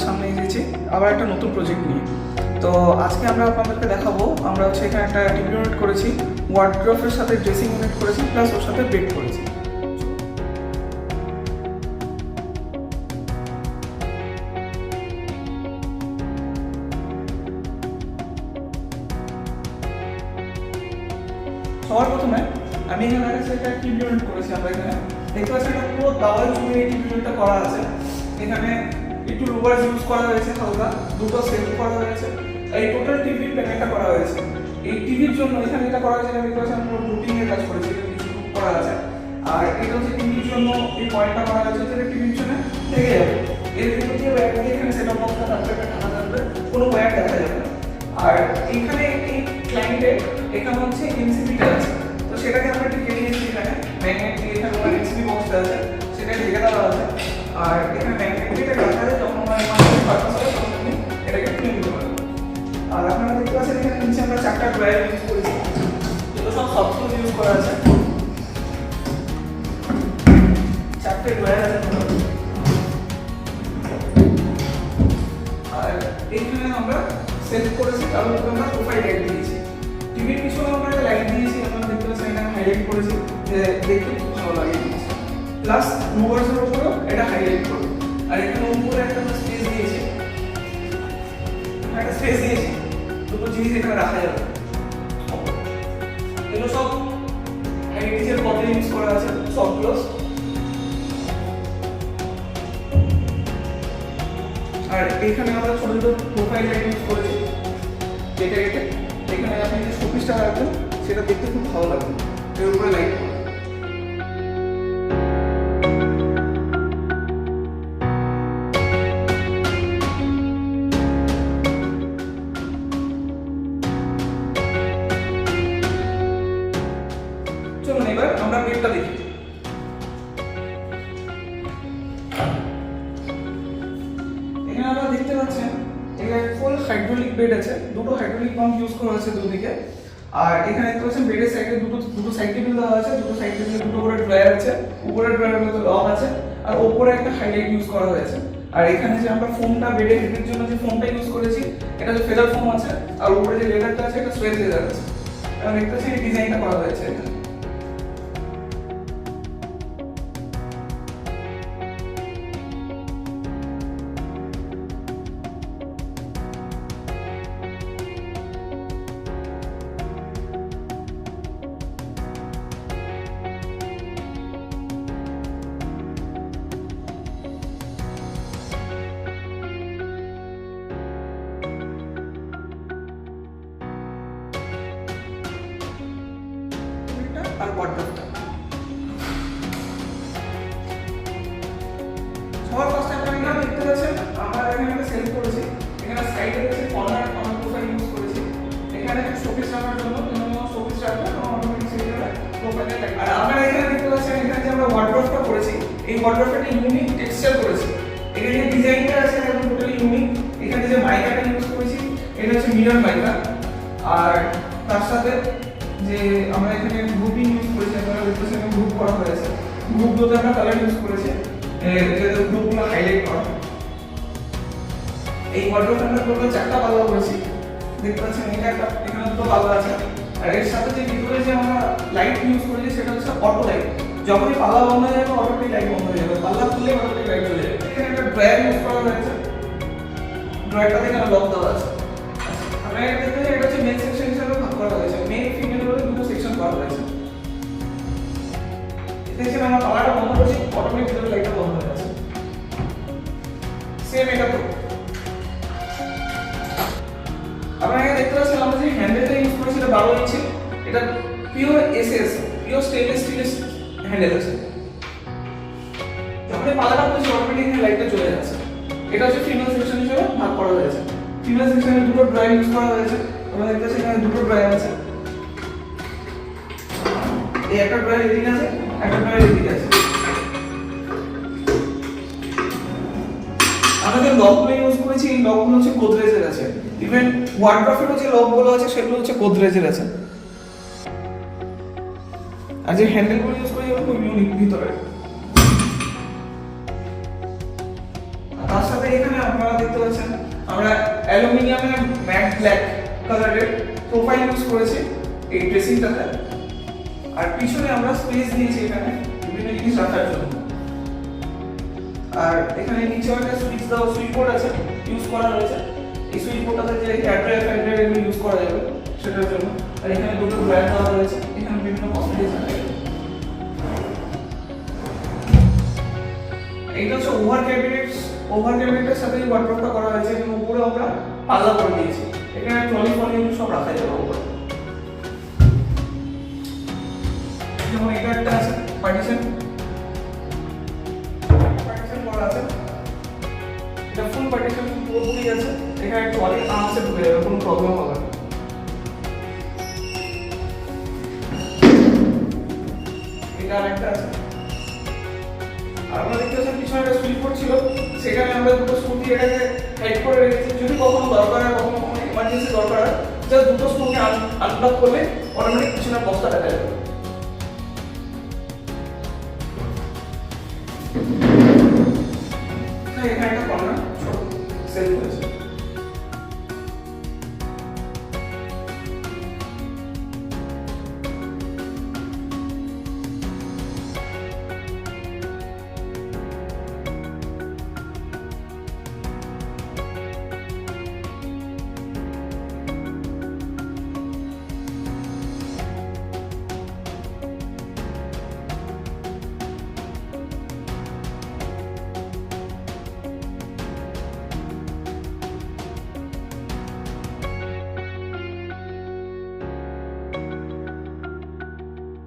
আপনাদের সামনে এসেছি আবার একটা নতুন প্রজেক্ট নিয়ে। তো আজকে আমরা আপনাদেরকে দেখাবো, আমরা হচ্ছে এখানে একটা টিভি ইউনিট করেছি, ওয়ার্ড্রোবের সাথে ড্রেসিং ইউনিট করেছি, প্লাস ওর সাথে বেড করেছি। সবার প্রথমে আমি এখানে একটা টিভি ইউনিট করেছি। আমরা এখানে দেখতে পাচ্ছি একটা পুরো দাওয়াল জুড়ে এই টিভি ইউনিটটা করা আছে। এখানে একটু রুবার্স ইউজ করা হয়েছে, হালকা দুটো সেট করা হয়েছে। এই টোটাল টিভির প্যানেলটা করা হয়েছে। এই টিভির জন্য এখানে এটা করা হয়েছে, দেখতে পাচ্ছি আমরা রুটিং এর কাজ করেছি, এটা কিছু করা আছে। আর এটা হচ্ছে টিভির জন্য এই পয়েন্টটা করা হয়েছে, যেটা টিভির জন্য থেকে যাবে। এর ভিতর দিয়ে ওয়্যার দিয়ে এখানে সেটআপ বক্সটা থাকবে, একটা টানা থাকবে, কোনো ওয়্যার দেখা যাবে না। আর এখানে এই ক্লায়েন্টের এখানে হচ্ছে এমসিবিটা আছে, তো সেটাকে আমরা একটু কেটে নিয়েছি। এখানে ম্যাগনেট দিয়ে এখানে আমার এমসিবি বক্সটা আছে, সেটা ঢেকে দেওয়া আছে। আর এখানে ম্যাগনেট দিয়ে রাখা আছে, যখন আমরা এমার্জেন্সি পারপাস হবে তখন আপনি এটাকে খুলে নিতে পারবেন। আর আপনারা দেখতে পাচ্ছেন এখানে নিচে আমরা 4টা ড্রয়ার ইউজ করেছি, এগুলো সব সফট ক্লোজ ইউজ করা আছে। 4টে ড্রয়ার আছে। আর এইখানে আমরা সেট করেছি, তার উপরে আমরা প্রোফাইল লাইট দিয়েছি। টিভির পিছনে আমরা একটা লাইট দিয়েছি, আপনারা দেখতে পাচ্ছেন এখানে হাইলাইট করেছি, যে দেখতে খুব ভালো লাগে। প্লাস মুভার্সের উপরেও এটা হাইলাইট করবে। আর এখানে উপরে একটা স্পেস দিয়েছি, একটা স্পেস দিয়েছি, দুটো জিনিস এখানে রাখা যাবে। এগুলো সব হাইলাইটের বটল ইউজ করা আছে, সফট ক্লোজ। আর এখানে আমরা ছোট ছোট প্রোফাইল লাইট ইউজ করেছি, কেটে কেটে এখানে আপনি যে শোপিসটা রাখবেন সেটা দেখতে খুব ভালো লাগবে। এর উপরে লাইট চলুন এবার আমরা বেডটা দেখি। এখানে আপনারা দেখতে পাচ্ছেন এখানে ফুল হাইড্রোলিক বেড আছে, দুটো হাইড্রোলিক পাম্প ইউজ করা আছে দুদিকে। আর এখানে দেখতে পাচ্ছেন বেডের সাইডে দুটো সাইড টেবিল দেওয়া আছে, দুটো সাইড টেবিলে দুটো করে ড্রয়ার আছে, উপরের ড্রয়ারগুলোতে লক আছে, আর উপরে একটা হাইলাইট ইউজ করা হয়েছে। আর এখানে যে আমরা ফোমটা বেডের হেডের জন্য যে ফোমটা ইউজ করেছি, এটা যে ফেদার ফোম আছে, আর উপরে যে লেদারটা আছে এটা সুয়েড লেদার আছে। আর দেখতে পাচ্ছেন এই ডিজাইনটা করা হয়েছে এখানে। আর ওয়ার্ড্রোবটা সবার ফার্স্টে আপনারা দেখতে পাচ্ছেন আমরা এখানে একটা সেট করেছি। এখানে সাইডে রয়েছে কর্নার প্রোফাইল ইউজ করেছি। এখানে শোপিস রাখার জন্য শোপিস রাখবেন, অটোমেটিক সেটে প্রোফাইলে লাগে। আর আপনারা এখানে দেখতে পাচ্ছেন এখানে যে আমরা ওয়ার্ড্রোবটা করেছি, এই ওয়ার্ড্রোবটা ইউনিক টেক্সচার করেছি। এখানে যে ডিজাইনটা আছে একদম টোটালি ইউনিক। এখানে যে মাইকাটা ইউজ করেছি এটা হচ্ছে মিরর মাইকা। আর তার সাথে যে আমরা এখানে গ্রুপিং ইউজ করেছি, আপনারা দেখতে পাচ্ছেন গ্রুপ করা হয়েছে। গ্রুপগুলোতে আমরা কালার ইউজ করেছি, যাতে গ্রুপগুলো হাইলাইট করা। এই ওয়ার্ড্রোবটা আমরা টোটাল 4টা পাল্লা করেছি, দেখতে পাচ্ছেন এটা একটা, এখানে দুটো পাল্লা আছে। আর এর সাথে যে ভিতরে যে আমরা লাইট ইউজ করেছি সেটা হচ্ছে অটো লাইট। যখনই পাল্লা বন্ধ হয়ে যাবে অটোমেটিক লাইট বন্ধ হয়ে যাবে, পাল্লা খুললে অটোমেটিক লাইট চলে যাবে। এখানে একটা ড্রয়ার ইউজ করা হয়েছে, ড্রয়ারটাতে এখানে লক দেওয়া আছে। আপনারা এটা দেখতে পাচ্ছেন এটা হচ্ছে মেন সেকশন হিসেবে ভাগ করা হয়েছে, মেন ফিমেল বলে দুটো সেকশন করা হয়েছে। দেখছেন আমরা পাল্লাটা বন্ধ করছি, অটোমেটিক ভিতরে লাইটটা বন্ধ হয়ে যাচ্ছে। সেম এটা তো আপনারা এখানে দেখতে পাচ্ছেন আমরা যে হ্যান্ডেলটা ইউজ করেছি এটা 12 ইঞ্চি, এটা পিওর এসএস, পিওর স্টেনলেস স্টিলের হ্যান্ডেল আছে। যখন এই পাল্লাটা খুলছি অটোমেটিক লাইটটা চলে যাচ্ছে। এটা হচ্ছে ফিমেল সেকশন হিসেবে ভাগ করা হয়েছে। ফিমেল সেকশনে দুটো ড্রয়ার ইউজ করা হয়েছে, আপনারা দেখতে পাচ্ছেন এখানে দুটো ড্রয়ার আছে। এই একটা ড্রয়ার এদিকে আছে, একটা ড্রয়ার এদিকে আছে। আমরা যে লকগুলো ইউজ করেছি এই লকগুলো হচ্ছে গোদরেজের আছে। ইভেন ওয়ার্ড্রোবের যে লকগুলো আছে সেগুলো হচ্ছে গোদরেজের আছে। আর যে হ্যান্ডেলগুলো ইউজ করেছি ওগুলো খুব ইউনিক ভিতরে। তার সাথে এখানে আপনারা দেখতে পাচ্ছেন আমরা অ্যালুমিনিয়ামের ম্যাট ব্ল্যাক কালারের প্রোফাইল ইউজ করেছি এই ড্রেসিংটাতে। আর পিছনে আমরা স্পেস দিয়েছি এখানে বিভিন্ন জিনিস রাখার জন্য। আর এখানে নিচে একটা সুইচ দাও সুইচ বোর্ড আছে ইউজ করা হয়েছে। এই সুইচ বোর্ডটাতে যে হেয়ার ড্রায়ার ফ্যান ড্রায়ার এগুলো ইউজ করা যাবে সেটার জন্য। আর এখানে দুটো ড্রয়ার দেওয়া রয়েছে, এখানে বিভিন্ন কসমেটিক্স আছে। এইটা হচ্ছে ওভার ক্যাবিনেটের সাথে এই ওয়ার্ডরোবটা করা হয়েছে এবং উপরে আমরা পাল্লা করে দিয়েছি। এখানে ট্রলি ফলি সব রাখা যাবে উপরে। যেমন এটা একটা আছে পার্টিশন করা আছে, এটা ফুল পার্টিশন পুরোপুরি আছে। এখানে ট্রলি আরামসে ঢুকে যাবে, কোনো প্রবলেম হবে না। এটা আরেকটা আছে। আর আমরা দেখতে পাচ্ছি পিছনে একটা সুইচ বোর্ড ছিল, সেখানে আমরা দুটো স্ক্রু দিয়ে এটাকে টাইট করে রেখেছি। যদি কখনো দরকার হয়, কখনো ইমার্জেন্সি দরকার হয়, জাস্ট দুটো স্ক্রুকে আনপ্লাগ করলে অটোমেটিক পিছনে বক্সটা দেখা যাবে। এখানে একটা কর্নার ছোট সেলফ রয়েছে।